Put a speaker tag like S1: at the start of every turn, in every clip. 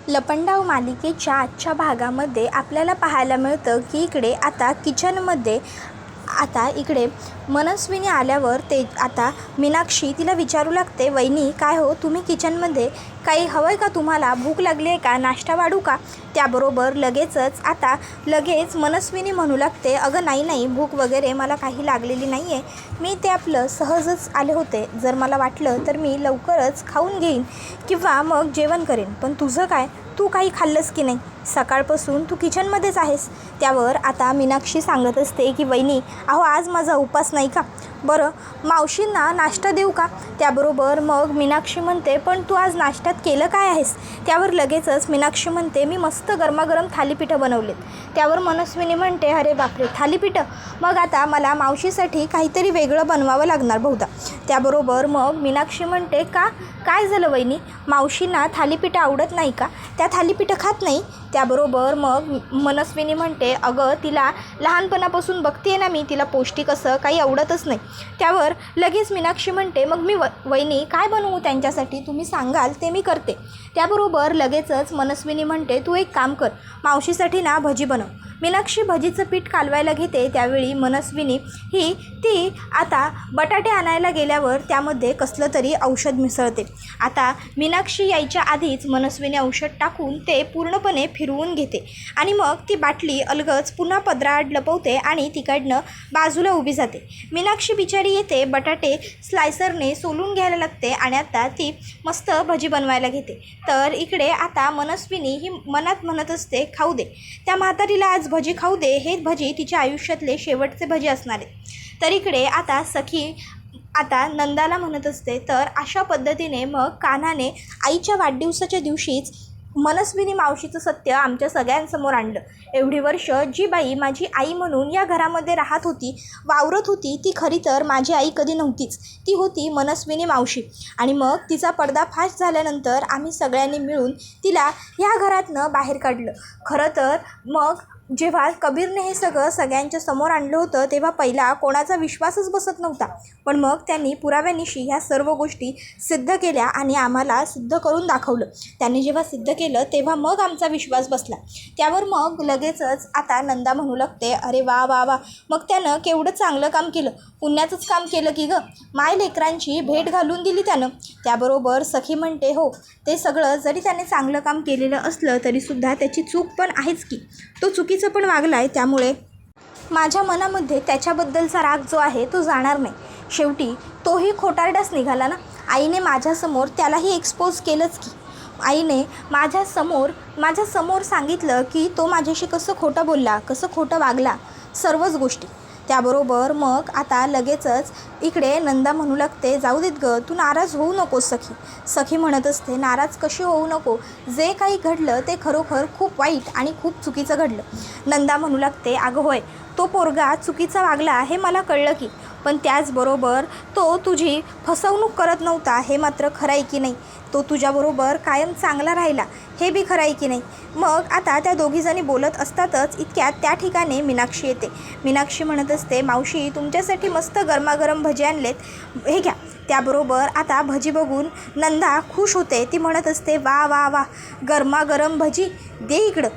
S1: लपंडाव मालिकेच्या आजच्या भागामध्ये आपल्याला पाहायला मिळतं की इकडे आता किचनमध्ये इकडे मनस्विनी आल्यावर आता मीनाक्षी तिला विचारू लागते, वहिनी काय हो, तुम्ही किचनमध्ये काही हवं आहे का, तुम्हाला भूक लागली आहे का, नाश्ता वाढू का? त्याबरोबर लगेच मनस्विनी म्हणू लागते, अगं नाही भूक वगैरे मला काही लागलेली नाही आहे, मी ते आपलं सहजच आले होते, जर मला वाटलं तर मी लवकरच खाऊन घेईन किंवा मग जेवण करेन, पण तुझं काय, तू काही खाल्लंस की नाही, सकाळपासून तू किचनमध्येच आहेस. त्यावर आता मीनाक्षी सांगत असते की वहिनी अहो आज माझा उपास नाही का, बरं मावशींना नाश्ता देऊ का? त्याबरोबर मग मीनाक्षी म्हणते, पण तू आज नाश्त्यात केलं काय आहेस? त्यावर लगेचच मीनाक्षी म्हणते, मी मस्त गरमागरम थालीपीठं बनवलेत. त्यावर मनस्विनी म्हणते, अरे बापरे थालीपीठं, मग आता मला मावशीसाठी काहीतरी वेगळं बनवावं लागणार बहुधा. त्याबरोबर मग मीनाक्षी म्हणते, काय झालं वहिनी, मावशींना थालीपीठं आवडत नाही का, त्या थालीपीठं खात नाही? त्याबरोबर मग मनस्विनी म्हणते, अगं तिला लहानपणापासून बघते ना मी, तिला पौष्टिक असं काही आवडतच नाही. त्यावर लगेच मीनाक्षी म्हणते, मग मी वहिनी काय बनवू त्यांच्यासाठी, तुम्ही सांगाल ते मी करते. त्याबरोबर लगेचच मनस्विनी म्हणते, तू एक काम कर, मावशीसाठी ना भजी बनव. मीनाक्षी भजीचं पीठ कालवायला घेते, त्यावेळी मनस्विनी ती आता बटाटे आणायला गेल्यावर त्यामध्ये कसलं तरी औषध मिसळते. आता मीनाक्षी यायच्या आधीच मनस्विनी औषध टाकून ते पूर्णपणे फिरवून घेते आणि मग ती बाटली अलगद पुन्हा पदराआड लपवते आणि तिकडनं बाजूला उभी जाते. मीनाक्षी बिचारी येते, बटाटे स्लायसरने सोलून घ्यायला लागते आणि आता ती मस्त भजी बनवायला घेते. तर इकडे आता मनस्विनी ही मनात म्हणत असते, खाऊ दे त्या म्हातारीला, आज भजी खाऊ दे, हे भजी तिच्या आयुष्यातले शेवटचे भजी असणार आहे. तर इकडे आता सखी नंदाला म्हणत असते, तर अशा पद्धतीने मग कान्हाने आईच्या वाढदिवसाच्या दिवशीच मनस्विनी मावशीचं सत्य आमच्या सगळ्यांसमोर आणलं. एवढी वर्ष जी बाई माझी आई म्हणून या घरामध्ये राहत होती, वावरत होती, ती खरी तर माझी आई कधी नव्हतीच, ती होती मनस्विनी मावशी. आणि मग तिचा पर्दाफाश झाल्यानंतर आम्ही सगळ्यांनी मिळून तिला ह्या घरातनं बाहेर काढलं. खरं तर मग जेव्हा कबीरने हे सगळं सगळ्यांच्या समोर आणलं होतं तेव्हा पहिला कोणाचा विश्वासच बसत नव्हता, पण मग त्यांनी पुराव्यानिशी ह्या सर्व गोष्टी सिद्ध केल्या आणि आम्हाला सिद्ध करून दाखवलं. त्यांनी जेव्हा सिद्ध केलं तेव्हा मग आमचा विश्वास बसला. त्यावर मग लगेचच आता नंदा म्हणू लागते, अरे वा वा वा, मग त्यानं केवढं चांगलं काम केलं, पुण्याचंच काम केलं की गं, माय लेकरांची भेट घालून दिली त्यानं. त्याबरोबर सखी म्हणते, हो ते सगळं जरी त्याने चांगलं काम केलेलं असलं तरीसुद्धा त्याची चूक पण आहेच की, तो चुकीचं पण वागला आहे, त्यामुळे माझ्या मनामध्ये त्याच्याबद्दलचा राग जो आहे तो जाणार नाही. शेवटी तोही खोटारडाच निघाला ना, आईने माझ्यासमोर त्यालाही एक्सपोज केलंच की, आईने माझ्यासमोर सांगितलं की तो माझ्याशी कसं खोटं बोलला, कसं खोटं वागला, सर्वच गोष्टी. त्याबरोबर मग आता लगेचच इकडे नंदा म्हणू लागते, जाऊ देत गं, तू नाराज होऊ नकोस सखी. सखी म्हणत असते, नाराज कशी होऊ नको, जे काही घडलं ते खरोखर खूप वाईट आणि खूप चुकीचं घडलं. नंदा म्हणू लागते, अगं होय, तो पोरगा चुकीचा वागला हे मला कळलं की, पण त्याचबरोबर तो तुझी फसवणूक करत नव्हता हे मात्र खरं आहे की नाही, तो तुझ्याबरोबर कायम चांगला राहिला हे बी खरं आहे की नाही. मग आता त्या दोघीजणी बोलत असतातच इतक्यात त्या ठिकाणी मीनाक्षी येते. मीनाक्षी म्हणत असते, मावशी तुमच्यासाठी मस्त गरमागरम भजी आणलेत, हे घ्या. त्याबरोबर आता भजी बघून नंदा खुश होते, ती म्हणत असते, वा वा वा, गरमागरम भजी दे इकडं,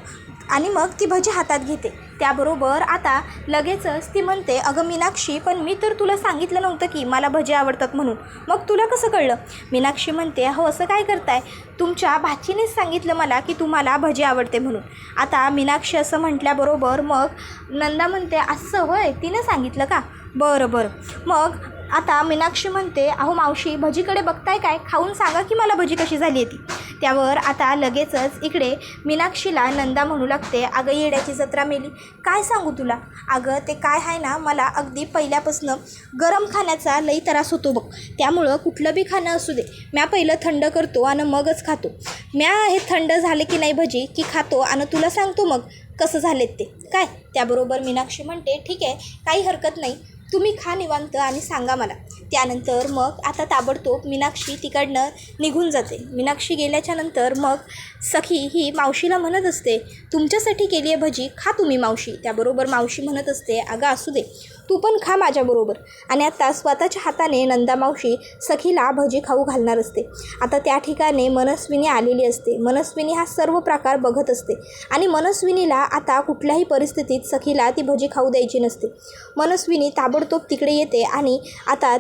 S1: आणि मग ती भजी हातात घेते. त्याबरोबर आता लगेचच ती म्हणते, अगं मीनाक्षी, पण मी तर तुला सांगितलं नव्हतं की मला भजी आवडतात म्हणून, मग तुला कसं कळलं? मीनाक्षी म्हणते, हो असं काय करताय, तुमच्या भाचीनेच सांगितलं मला की तुम्हाला भजी आवडते म्हणून. आता मीनाक्षी असं म्हटल्याबरोबर मग नंदा म्हणते, असं होय, तिनं सांगितलं का, बरं. मग आता मीनाक्षी म्हणते, अहो मावशी भजीकडे बघताय काय, खाऊन सांगा की मला भजी कशी झाली आहे ती. त्यावर आता लगेचच इकडे मीनाक्षीला नंदा म्हणू लागते, अगं येड्याची जत्रा मेली, काय सांगू तुला, अगं ते काय आहे ना, मला अगदी पहिल्यापासनं गरम खाण्याचा लई त्रास होतो बघ, त्यामुळं कुठलं बी खाणं असू दे म्या पहिलं थंड करतो आणि मगच खातो. म्या हे थंड झाले की नाही भजी की खातो आणि तुला सांगतो मग कसं झालेत ते काय. त्याबरोबर मीनाक्षी म्हणते, ठीक आहे काही हरकत नाही, तुम्ही खा निवांत आणि सांगा मला. त्यानंतर मग आता ताबडतोब मीनाक्षी तिकडनं निघून जाते. मीनाक्षी गेल्याच्यानंतर मग सखी ही मावशीला म्हणत असते, तुमच्यासाठी केली आहे भजी, खा तुम्ही मावशी. त्याबरोबर मावशी म्हणत असते, अगं असू दे, तू पण खा माझ्याबरोबर. आणि आता स्वतःच्या हाताने नंदा मावशी सखीला भजी खाऊ घालणार असते. आता त्या ठिकाणी मनस्विनी आलेली असते. मनस्विनी हा सर्व प्रकार बघत असते आणि मनस्विनीला आता कुठल्याही परिस्थितीत सखीला ती भजी खाऊ द्यायची नसते. मनस्विनी ताबडतोब तिकडे येते आणि आता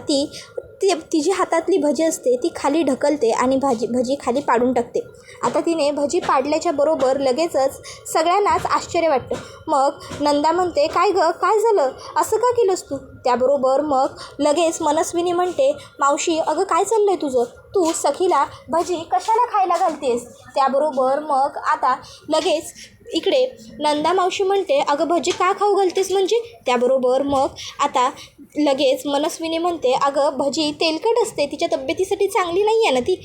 S1: तिची हातातली भजी असते ती खाली ढकलते आणि भजी खाली पाडून टाकते. आता तिने भजी पाडल्याच्या बरोबर लगेचच सगळ्यांनाच आश्चर्य वाटतं. मग नंदा म्हणते, काय गं, काय झालं, असं का केलंस तू? त्याबरोबर मग लगेच मनस्विनी म्हणते, मावशी अगं काय चाललं आहे तुझं, तू सखीला भजी कशाला खायला घालतेस? त्याबरोबर मग आता लगेच इकडे नंदा मावशी म्हणते, अगं भजी का खाऊ घालतेस म्हणजे? त्याबरोबर मग आता लगेच मनस्विनी म्हणते, अगं भजी तेलकट असते, तिच्या तब्येतीसाठी चांगली नाही आहे ना ती.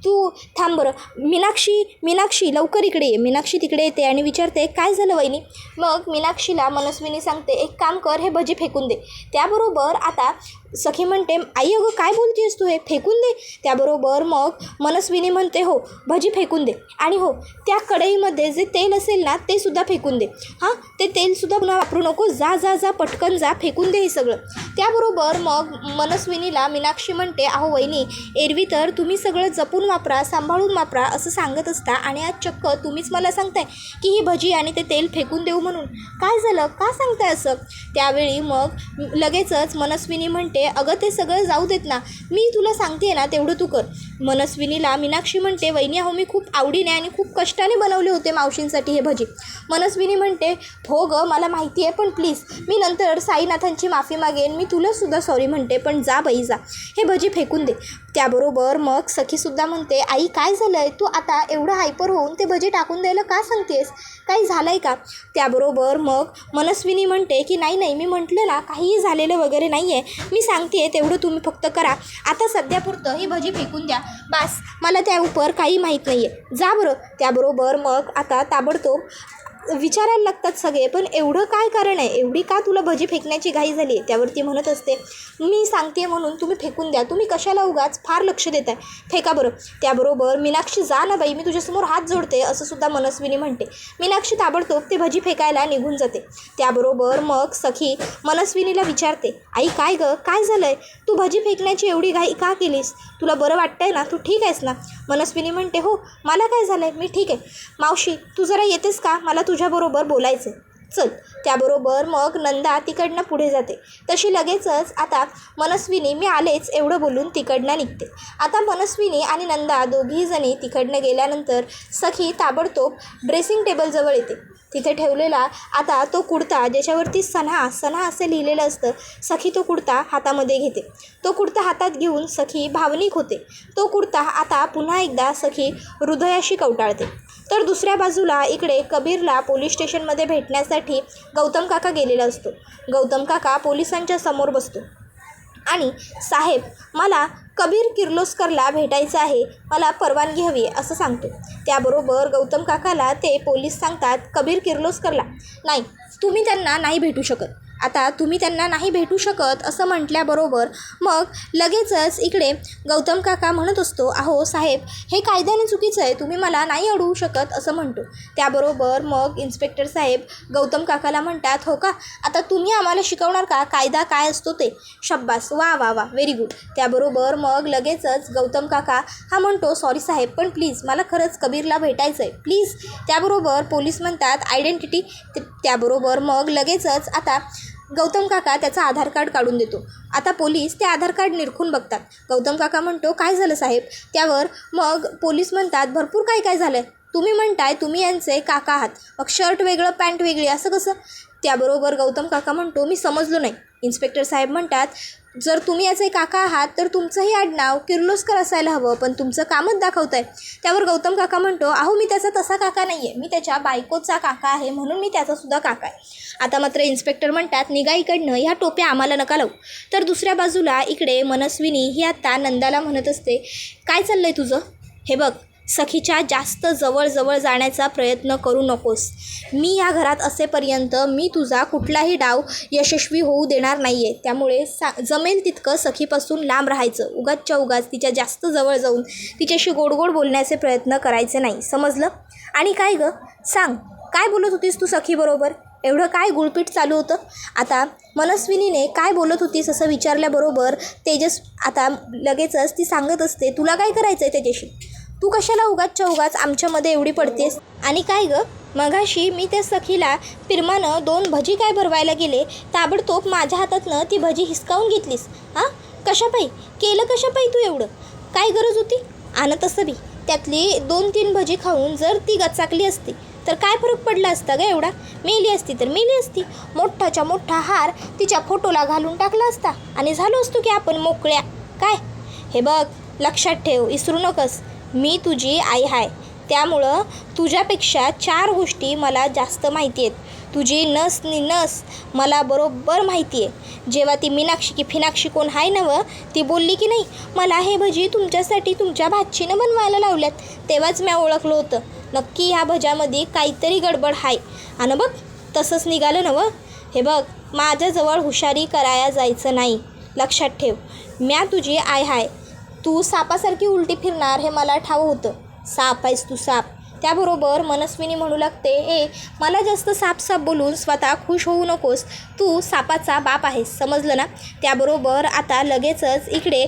S1: तू थांब बरं. मीनाक्षी लवकर इकडे ये. मीनाक्षी तिकडे येते आणि विचारते, काय झालं वहिनी? मग मीनाक्षीला मनस्विनी सांगते, एक काम कर, हे भजी फेकून दे. त्याबरोबर आता सखी म्हणते, आई अगं काय बोलतेस तू, हे फेकून दे? त्याबरोबर मग मनस्विनी म्हणते, हो भजी फेकून दे आणि हो त्या कढईमध्ये जे तेल असेल ना ते सुद्धा फेकून दे. हां, ते तेलसुद्धा पुन्हा वापरू नको, जा जा जा पटकन जा, फेकून दे हे सगळं. त्याबरोबर मग मनस्विनीला मीनाक्षी म्हणते, अहो वहिनी, एरवी तर तुम्ही सगळं जपून वापरा, सांभाळून वापरा असं सांगत असता आणि आज चक्क तुम्हीच मला सांगताय की ही भजी आणि ते तेल फेकून देऊ म्हणून. काय झालं, का सांगताय असं? त्यावेळी मग लगेचच मनस्विनी म्हणते, अगं ते सगळं जाऊ देत ना, मी तुला सांगते ना तेवढं तू कर. मनस्विनीला मीनाक्षी म्हणते, वहिनी अहो मी खूप आवडीने आणि खूप कष्टाने बनवले होते मावशींसाठी हे भजी. मनस्विनी म्हणते, हो गं मला माहिती आहे, पण प्लीज मी नंतर साईनाथांची माफी मागेन, मी तुलासुद्धा सॉरी म्हणते, पण जा बाई जा, हे भजी फेकून दे. त्याबरोबर मग सखीसुद्धा म्हणते, आई काय झालं आहे, तू आता एवढं हायपर होऊन ते भजी टाकून द्यायला का सांगतेस, काही झालं आहे का? त्याबरोबर मग मनस्विनी म्हणते की नाही मी म्हटलं ना काहीही झालेलं वगैरे नाही आहे, मी सांगते आहे तेवढं तुम्ही फक्त करा, आता सध्यापुरतं ही भजी फेकून द्या, बस मला त्या उपर काही माहीत नाही आहे, जा बरं. त्याबरोबर मग आता ताबडतोब विचारायला लागतात सगळे, पण एवढं काय कारण आहे, एवढी का तुला भजी फेकण्याची घाई झाली? त्यावरती म्हणत असते, मी सांगते म्हणून तुम्ही फेकून द्या, तुम्ही कशाला उगाच फार लक्ष देत आहे, फेका बरं. त्याबरोबर मीनाक्षी जा ना बाई, मी तुझ्यासमोर हात जोडते असं सुद्धा मनस्विनी म्हणते. मीनाक्षी ताबडतोब ते भजी फेकायला निघून जाते. त्याबरोबर मग सखी मनस्विनीला विचारते, आई काय गं, काय झालं आहे, तू भजी फेकण्याची एवढी घाई का केलीस, तुला बरं वाटतंय ना, तू ठीक आहेस ना? मनस्विनी म्हणते, हो मला काय झालं आहे, मी ठीक आहे. मावशी तू जरा येतेस का, मला तुझ्याबरोबर बोलायचं, चल. त्याबरोबर मग नंदा तिकडनं पुढे जाते. तशी लगेचच आता मनस्विनी मी आलेच एवढं बोलून तिकडनं निघते. आता मनस्विनी आणि नंदा दोघीजणी तिकडनं गेल्यानंतर सखी ताबडतोब ड्रेसिंग टेबलजवळ येते. तिथे ठेवलेला आता तो कुर्ता ज्याच्यावरती सन्हा असे लिहिलेलं असतं, सखी तो कुर्ता हातामध्ये घेते. तो कुर्ता हातात घेऊन सखी भावनिक होते. तो कुर्ता आता पुन्हा एकदा सखी हृदयाशी कवटाळते. तर दुसऱ्या बाजूला इकडे कबीरला पोलीस स्टेशनमध्ये भेटण्यासाठी गौतम काका गेलेला असतो. गौतम काका पोलिसांच्या समोर बसतो आणि साहेब मला कबीर किर्लोस्करला भेटायचं आहे, मला परवानगी हवी आहे असं सांगतो. त्याबरोबर गौतम काकाला ते पोलीस सांगतात, कबीर किर्लोस्करला नाही, तुम्ही त्यांना नाही भेटू शकत. आता तुम्ही त्यांना नाही भेटू शकत असं म्हटल्याबरोबर मग लगेचच इकडे गौतम काका म्हणत असतो, अहो साहेब हे कायद्याने चुकीचं आहे, तुम्ही मला नाही अडवू शकत असं म्हणतो. त्याबरोबर मग इन्स्पेक्टर साहेब गौतम काकाला म्हणतात, हो का, आता तुम्ही आम्हाला शिकवणार का कायदा काय असतो ते? शब्बास, वा वा वा, व्हेरी गुड. त्याबरोबर मग लगेचच गौतम काका हा म्हणतो, सॉरी साहेब पण प्लीज मला खरंच कबीरला भेटायचं आहे, प्लीज. त्याबरोबर पोलीस म्हणतात आयडेंटिटी. त्याबरोबर मग लगेचच आता गौतम काका त्याचा आधार कार्ड काढून देतो. आता पोलीस ते आधार कार्ड निरखून बघतात. गौतम काका म्हणतो, काय झालं साहेब? त्यावर मग पोलीस म्हणतात, भरपूर काय झालं आहे, तुम्ही म्हणताय तुम्ही यांचे काका आहात, मग शर्ट वेगळं पॅन्ट वेगळी असं कसं? त्याबरोबर गौतम काका म्हणतो, मी समजलो नाही. इन्स्पेक्टर साहेब म्हणतात, जर तुम्ही याचे काका आहात तर तुमचंही आडनाव किर्लोस्कर असायला हवं, पण तुमचं कामच दाखवत आहे. त्यावर गौतम काका म्हणतो, अहो मी त्याचा तसा काका नाही आहे, मी त्याच्या बायकोचा काका आहे, म्हणून मी त्याचासुद्धा काका आहे. आता मात्र इन्स्पेक्टर म्हणतात, निघा इकडनं, ह्या टोप्या आम्हाला नका लावू. तर दुसऱ्या बाजूला इकडे मनस्विनी ही आता नंदाला म्हणत असते, काय चाललं आहे तुझं? हे बघ सखीच्या जास्त जवळ जाण्याचा प्रयत्न करू नकोस. मी या घरात असेपर्यंत मी तुझा कुठलाही डाव यशस्वी होऊ देणार नाही आहे. त्यामुळे जमेल तितकं सखीपासून लांब राहायचं. उगाचच्या उगाच तिच्या जास्त जवळ जाऊन तिच्याशी गोड बोलण्याचे प्रयत्न करायचे नाही, समजलं? आणि काय गं, सांग, काय बोलत होतीस तू सखीबरोबर? एवढं काय गुळपीट चालू होतं? आता मनस्विनीने काय बोलत होतीस असं विचारल्याबरोबर तेजस आता लगेचच ती सांगत असते, तुला काय करायचं आहे त्याच्याशी? तू कशाला उगाचच्या उगाच आमच्यामध्ये एवढी पडतेस? आणि काय गं, मगाशी मी त्या सखीला पिरमानं 2 भजी काय भरवायला गेले, ताबडतोब माझ्या हातातनं ती भजी हिसकावून घेतलीस. हां, कशापायी केलं? कशापायी तू एवढं? काय गरज होती? आणि तसं बी त्यातली 2-3 भजी खाऊन जर ती गचाकली असती तर काय फरक पडला असता गं एवढा? मेली असती तर मेली असती. मोठाच्या मोठा हार तिच्या फोटोला घालून टाकला असता आणि झालो असतो की आपण मोकळ्या. काय हे बघ, लक्षात ठेव, विसरू नकोस, मी तुझी आई आहे. त्यामुळं तुझ्यापेक्षा 4 गोष्टी मला जास्त माहिती आहेत. तुझी नस मला बरोबर माहिती आहे. जेव्हा ती मीनाक्षी की फिनाक्षी कोण आहे नवं, ती बोलली की नाही, मला हे भजी तुमच्यासाठी तुमच्या भाचीनं बनवायला लावल्यात, तेव्हाच मी ओळखलं होतं नक्की ह्या भज्यामध्ये काहीतरी गडबड आहे. आणि बघ तसंच निघालं नवं. हे बघ, माझ्याजवळ हुशारी करायला जायचं नाही, लक्षात ठेव. म्या तुझी आई आहे. तू सापासारखी उलटी फिरणार हे मला ठाऊक होतं. साप आहेस तू, साप. त्याबरोबर मनस्विनी म्हणू लागते, मला जास्त साप बोलून स्वतः खुश होऊ नकोस. तू सापाचा बाप आहेस, समजलं ना? त्याबरोबर आता लगेचच इकडे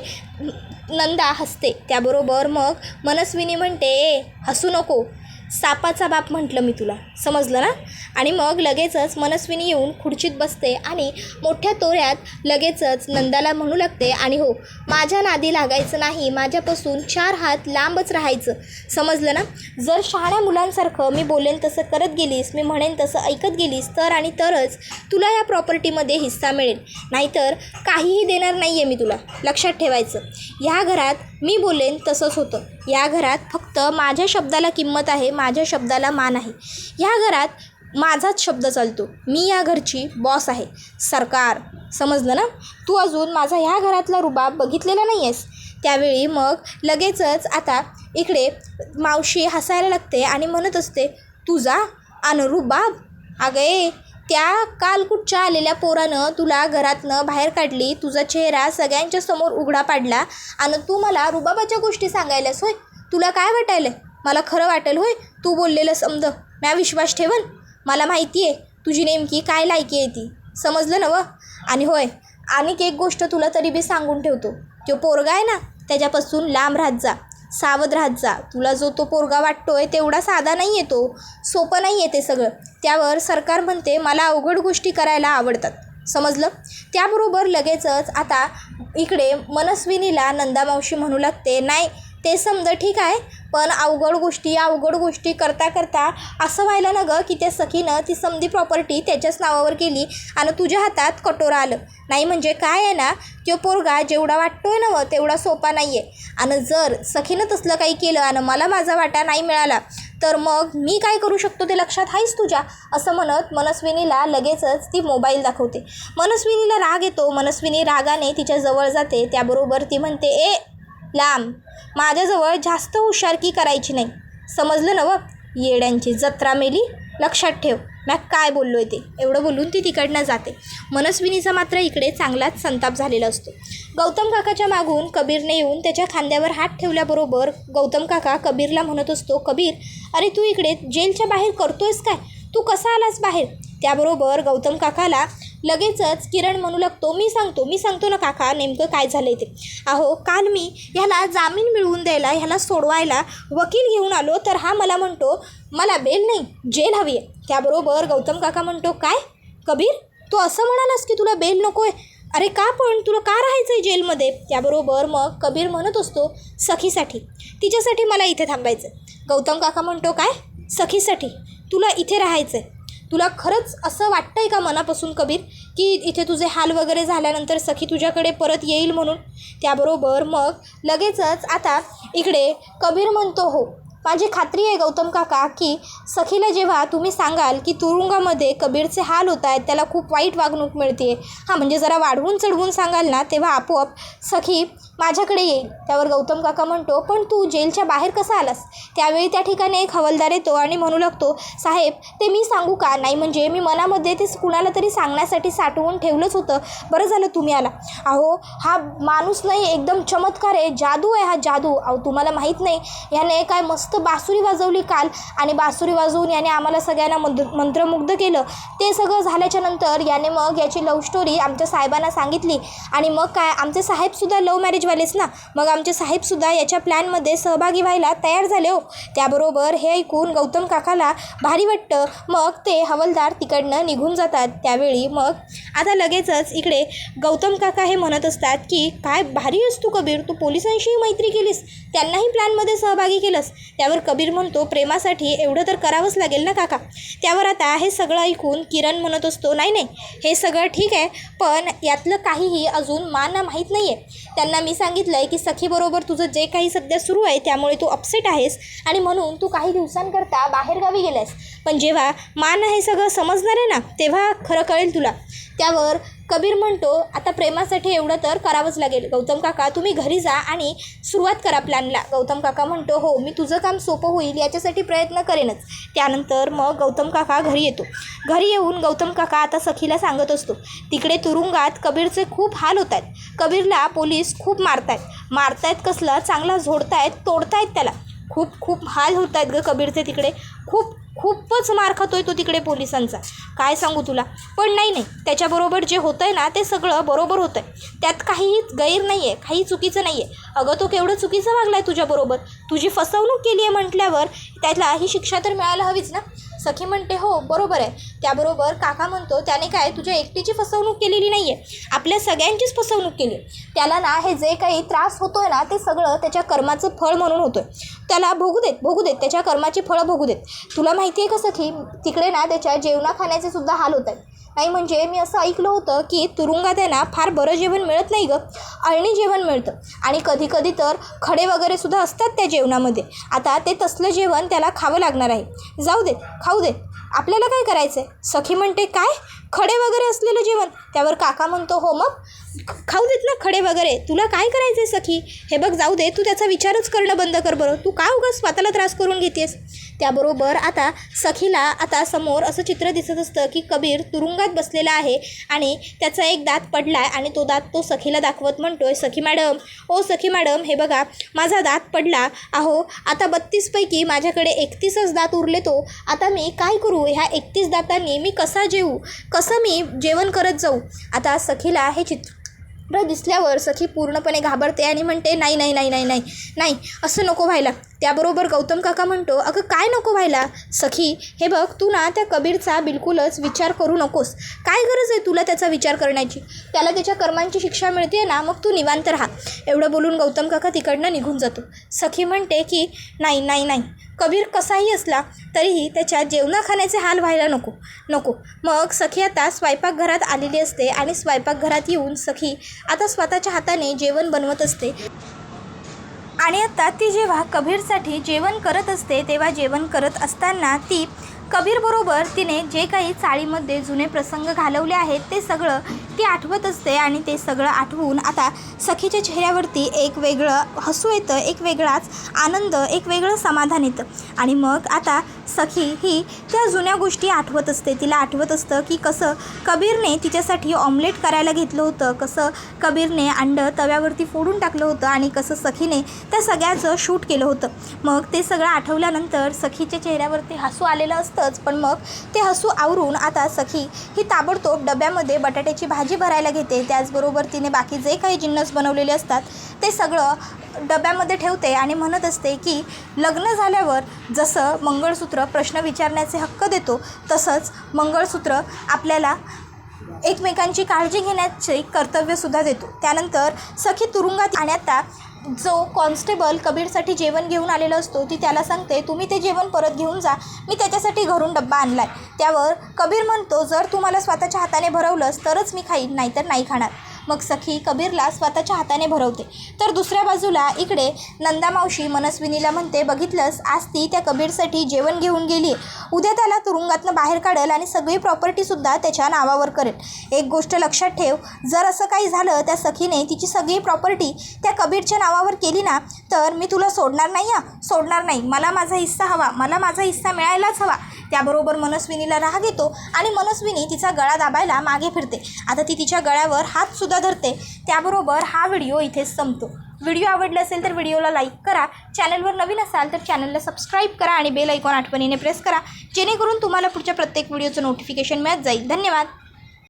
S1: नंदा हसते. त्याबरोबर मग मनस्विनी म्हणते, हसू नको, सापाचा बाप म्हटलं मी तुला, समजलं ना? आणि मग लगेचच मनस्विनी येऊन खुर्चीत बसते आणि मोठ्या तोऱ्यात लगेचच नंदाला म्हणू लागते, आणि हो, माझ्या नादी लागायचं नाही, माझ्यापासून 4 हात लांबच राहायचं, समजलं ना? जर शहाण्या मुलांसारखं मी बोलेन तसं करत गेलीस, मी म्हणेन तसं ऐकत गेलीस तर आणि तरच तुला या प्रॉपर्टीमध्ये हिस्सा मिळेल, नाहीतर काहीही देणार नाही आहे मी तुला, लक्षात ठेवायचं. ह्या घरात मी बोलेन तसंच होतं. या घरात फक्त माझ्या शब्दाला किंमत आहे, माझ्या शब्दाला मान आहे. ह्या घरात माझाच शब्द चालतो. मी या घरची बॉस आहे, सरकार, समजलं ना? तू अजून माझा ह्या घरातला रुबाब बघितलेला नाही आहेस. त्यावेळी मग लगेचच आता इकडे मावशी हसायला लागते आणि म्हणत असते, तुझा आणि रुबाब? अगं त्या काल कुठच्या आलेल्या पोरानं तुला घरातनं बाहेर काढली, तुझा चेहरा सगळ्यांच्या समोर उघडा पाडला आणि तू मला रुबाबाच्या गोष्टी सांगायलास होय? तुला काय वाटायलं? मला खरं वाटेल होय तू बोललेलं समज? म्या विश्वास ठेवन? मला माहिती आहे तुझी नेमकी काय लायकी आहे ती, समजलं ना? आणि होय, आणि एक गोष्ट तुला तरी बी सांगून ठेवतो, तो पोरगा आहे ना, त्याच्यापासून लांब राहत जा, सावध राहत जा. तुला जो तो पोरगा वाटतोय तेवढा साधा नाही आहे, तो सोपं नाही आहे ते सगळं. त्यावर सरकार म्हणते मला अवघड गोष्टी करायला आवडतात, समजलं? त्याबरोबर लगेचच आता इकडे मनस्विनीला नंदामावशी म्हणू लागते, नाही ते समजा ठीक आहे, पण अवघड गोष्टी करता असं व्हायला ना गं की त्या सखीनं ती समधी प्रॉपर्टी त्याच्याच नावावर केली आणि तुझ्या हातात कटोरा आलं नाही. म्हणजे काय आहे ना, तो पोरगा जेवढा वाटतोय ना तेवढा सोपा नाही आहे. आणि जर सखीनं तसलं काही केलं आणि मला माझा वाटा नाही मिळाला तर मग मी काय करू शकतो ते लक्षात आहेच तुझ्या, असं म्हणत मनस्विनीला लगेचच ती मोबाईल दाखवते. मनस्विनीला राग येतो. मनस्विनी रागाने तिच्या जवळ जाते. त्याबरोबर ती म्हणते, लांब, माझ्याजवळ जास्त हुशारकी करायची नाही, समजलं ना? येड्यांची जत्रा मेली, लक्षात ठेव मी काय बोललो आहे ते. एवढं बोलून ती तिकडनं जाते. मनस्विनीचा मात्र इकडे चांगलाच संताप झालेला असतो. गौतम काकाच्या मागून कबीरने येऊन त्याच्या खांद्यावर हात ठेवल्याबरोबर गौतम काका कबीरला म्हणत असतो, कबीर, अरे तू इकडे जेलच्या बाहेर करतोयस काय? तू कसा आलास बाहेर? त्याबरोबर गौतम काकाला लगेचच किरण म्हणू लागतो, मी सांगतो ना काका नेमकं काय झालं आहे ते. अहो, काल मी ह्याला जामीन मिळवून द्यायला, ह्याला सोडवायला वकील घेऊन आलो तर हा मला म्हणतो मला बेल नाही, जेल हवी आहे. त्याबरोबर गौतम काका म्हणतो, काय कबीर, तू असं म्हणालास की तुला बेल नको आहे? अरे का, पण तुला का राहायचं आहे जेलमध्ये? त्याबरोबर मग कबीर म्हणत असतो, सखीसाठी, तिच्यासाठी मला इथे थांबायचं. गौतम काका म्हणतो, काय सखीसाठी तुला इथे राहायचं आहे? तुला खरंच असं वाटतं आहे का मनापासून कबीर की इथे तुझे हाल वगैरे झाल्यानंतर सखी तुझ्याकडे परत येईल म्हणून? त्याबरोबर मग लगेचच आता इकडे कबीर म्हणतो, हो माझी खात्री आहे गौतम काका की सखीला जेव्हा तुम्ही सांगाल की तुरुंगामध्ये कबीरचे हाल होत आहेत, त्याला खूप वाईट वागणूक मिळते, हां म्हणजे जरा वाढवून चढवून सांगाल ना, तेव्हा आपोआप सखी माझ्याकडे येईल. त्यावर गौतम काका म्हणतो, पण तू जेलच्या बाहेर कसा आलास? त्यावेळी त्या ठिकाणी एक हवालदार येतो आणि म्हणू लागतो, साहेब ते मी सांगू का? नाही म्हणजे मी मनामध्ये ते कुणाला तरी सांगण्यासाठी साठवून ठेवलंच होतं, बरं झालं तुम्ही आला. अहो हा माणूस नाही, एकदम चमत्कार आहे, जादू आहे हा, जादू. अहो तुम्हाला माहीत नाही, याने काय मस्त बासुरी वाजवली काल, आणि बासुरी वाजवून याने आम्हाला सगळ्यांना मंत्रमुग्ध केलं. ते सगळं झाल्याच्या नंतर याने मग याची लव्ह स्टोरी आमच्या साहेबांना सांगितली, आणि मग काय आमचे साहेबसुद्धा लव्ह मॅरेजवालेच ना, मग आमचे साहेबसुद्धा याच्या प्लॅनमध्ये सहभागी व्हायला तयार झाले हो. त्याबरोबर हे ऐकून गौतम काकाला भारी वाटतं. मग ते हवालदार तिकडनं निघून जातात. त्यावेळी मग आता लगेचच इकडे गौतम काका हे म्हणत असतात की काय भारी आहेस तू कबीर, तू पोलिसांशीही मैत्री केलीस, त्यांनाही प्लॅनमध्ये सहभागी केलंस. त्यावर कबीर म्हणतो, प्रेमासाठी एवढं तर करावंच लागेल ना काका. त्यावर आता हे सगळं ऐकून किरण म्हणत असतो, नाही नाही हे सगळं ठीक आहे, पण यातलं काहीही अजून माना माहीत नाही आहे. त्यांना मी सांगितलं आहे की सखीबरोबर तुझं जे काही सध्या सुरू आहे त्यामुळे तू अपसेट आहेस आणि म्हणून तू काही दिवसांकरता बाहेरगावी गेलास, पण जेव्हा माना हे सगळं समजणार आहे ना तेव्हा खरं कळेल तुला. त्यावर कबीर म्हणतो, आता प्रेमासाठी एवढं तर करावंच लागेल. गौतम काका तुम्ही घरी जा आणि सुरुवात करा प्लॅनला. गौतम काका म्हणतो, हो मी तुझं काम सोपं होईल याच्यासाठी प्रयत्न करेनच. त्यानंतर मग गौतम काका घरी येतो. घरी येऊन गौतम काका आता सखीला सांगत असतो, तिकडे तुरुंगात कबीरचे खूप हाल होत आहेत. कबीरला पोलीस खूप मारतायत कसलं, चांगला झोडतायत, तोडतायत त्याला. खूप हाल होत आहेत ग कबीरचे तिकडे, खूपच मार खातोय तो तिकडे पोलिसांचा, काय सांगू तुला. पण नाही त्याच्याबरोबर जे होतं आहे ना ते सगळं बरोबर होतं आहे, त्यात काहीही गैर नाही आहे, काही चुकीचं नाही आहे. अगं तो केवढं चुकीचं वागला आहे तुझ्याबरोबर, तुझी फसवणूक केली आहे म्हटल्यावर त्याला ही शिक्षा तर मिळायला हवीच ना. सखी म्हणते, हो बरोबर आहे. त्याबरोबर काका म्हणतो, त्याने काय तुझ्या एकटीची फसवणूक केलेली नाही आहे, आपल्या सगळ्यांचीच फसवणूक केली. त्याला ना हे जे काही त्रास होतो आहे ना ते सगळं त्याच्या कर्माचं फळ म्हणून होतं आहे. त्याला भोगू देत, त्याच्या कर्माची फळं भोगू देत. तुला माहिती आहे का सखी, तिकडे ना त्याच्या जेवणा खाण्याचे सुद्धा हाल होत आहेत. नाही म्हणजे मी असं ऐकलं होतं की तुरुंगात आहे ना फार बरं जेवण मिळत नाही गं, अळणी जेवण मिळतं, आणि कधी तर खडे वगैरे सुद्धा असतात त्या जेवणामध्ये. आता ते तसलं जेवण त्याला खावं लागणार आहे. जाऊ दे, खाऊ दे, आपल्याला काय करायचं आहे. सखी म्हणते, काय खडे वगैरे असलेलं जेवण? त्यावर काका म्हणतो, हो मग खाऊ देत ना खडे वगैरे, तुला काय करायचं आहे सखी. हे बघ जाऊ दे, तू त्याचा विचारच करणं बंद कर बरं, तू का उगाच स्वतःला त्रास करून घेतेस. त्याबरोबर आता सखीला आता समोर असं चित्र दिसत असतं की कबीर तुरुंगात बसलेला आहे आणि त्याचा एक दात पडला आहे, आणि तो दात तो सखीला दाखवत म्हणतोय, सखी मॅडम, ओ सखी मॅडम, हे बघा माझा दात पडला. अहो आता 32 पैकी माझ्याकडे 31च दात उरले. तो आता मी काय करू, ह्या 31 दातांनी मी कसा जेवू, कसं मी जेवण करत जाऊ. आता सखीला हे चित्र दिसल्यावर सखी पूर्णपणे घाबरते आणि म्हणते, नाही असं नको व्हायला. त्याबरोबर गौतम काका म्हणतो, अगं काय नको व्हायला सखी, हे बघ तू ना त्या कबीरचा बिलकुलच विचार करू नकोस, काय गरज आहे तुला त्याचा विचार करण्याची, त्याला त्याच्या कर्मांची शिक्षा मिळते ना, मग तू निवांत राहा. एवढं बोलून गौतम काका तिकडनं निघून जातो. सखी म्हणते की नाही, कबीर कसाही असला तरीही त्याच्या जेवणाखाण्याचे हाल व्हायला नको. मग सखी आता स्वयंपाकघरात आलेली असते, आणि स्वयंपाकघरात येऊन सखी आता स्वतःच्या हाताने जेवण बनवत असते. आणि आता ती जेव्हा कबीरसाठी जेवण करत असते तेव्हा जेवण करत असताना ती कबीरबरोबर तिने जे काही चाळीमध्ये जुने प्रसंग घालवले आहेत ते सगळं ती आठवत असते, आणि ते सगळं आठवून आता सखीच्या चेहऱ्यावरती एक वेगळं हसू येतं, एक वेगळाच आनंद, एक वेगळं समाधान येतं. आणि मग आता सखी ही त्या जुन्या गोष्टी आठवत असते. तिला आठवत असतं की कसं कबीरने तिच्यासाठी ऑमलेट करायला घेतलं होतं, कसं कबीरने अंडं तव्यावरती फोडून टाकलं होतं, आणि कसं सखीने त्या सगळ्याचं शूट केलं होतं. मग ते सगळं आठवल्यानंतर सखीच्या चेहऱ्यावरती हसू आलेलं असतंच, पण मग ते हसू आवरून आता सखी ही ताबडतोब डब्यामध्ये बटाट्याची भाजी भरायला घेते. त्याचबरोबर तिने बाकी जे काही जिन्नस बनवलेले असतात ते सगळं डब्यामध्ये ठेवते आणि म्हणत असते की लग्न झाल्यावर जसं मंगळसूत्र प्रश्न विचारण्याचे हक्क देतो, तसंच मंगळसूत्र आपल्याला एकमेकांची काळजी घेण्याचे कर्तव्यसुद्धा देतो. त्यानंतर सखी तुरुंगात, आणि आता जो कॉन्स्टेबल कबीरसाठी जेवण घेऊन आलेला असतो ती त्याला सांगते, तुम्ही ते जेवण परत घेऊन जा, मी त्याच्यासाठी घरून डब्बा आणला आहे. त्यावर कबीर म्हणतो, जर तू मला स्वतःच्या हाताने भरवलंस तरच मी खाईन, नाहीतर नाही खाणार. मग सखी कबीरला स्वतःच्या हाताने भरवते. तर दुसऱ्या बाजूला इकडे नंदा मावशी मनस्विनीला म्हणते, बघितलंस आज ती त्या कबीरसाठी जेवण घेऊन गेली आहे. उद्या त्याला तुरुंगातनं बाहेर काढेल आणि सगळी प्रॉपर्टीसुद्धा त्याच्या नावावर करेल. एक गोष्ट लक्षात ठेव, जर असं काही झालं त्या सखीने तिची सगळी प्रॉपर्टी त्या कबीरच्या नावावर केली ना तर मी तुला सोडणार नाही. सोडणार नाही. मला माझा हिस्सा हवा, मला माझा हिस्सा मिळायलाच हवा. त्याबरोबर मनस्विनीला राग येतो आणि मनस्विनी तिचा गळा दाबायला मागे फिरते. आता ती तिच्या गळ्यावर हातसुद्धा धरते. त्याबरोबर हा व्हिडिओ इथेच संपतो. व्हिडिओ आवडला असेल तर व्हिडिओला लाईक करा. चॅनलवर नवीन असाल तर चॅनलला सबस्क्राईब करा आणि बेल आयकॉन आठवणीने प्रेस करा, जेणेकरून तुम्हाला पुढच्या प्रत्येक व्हिडिओचं नोटिफिकेशन मिळत जाईल. धन्यवाद.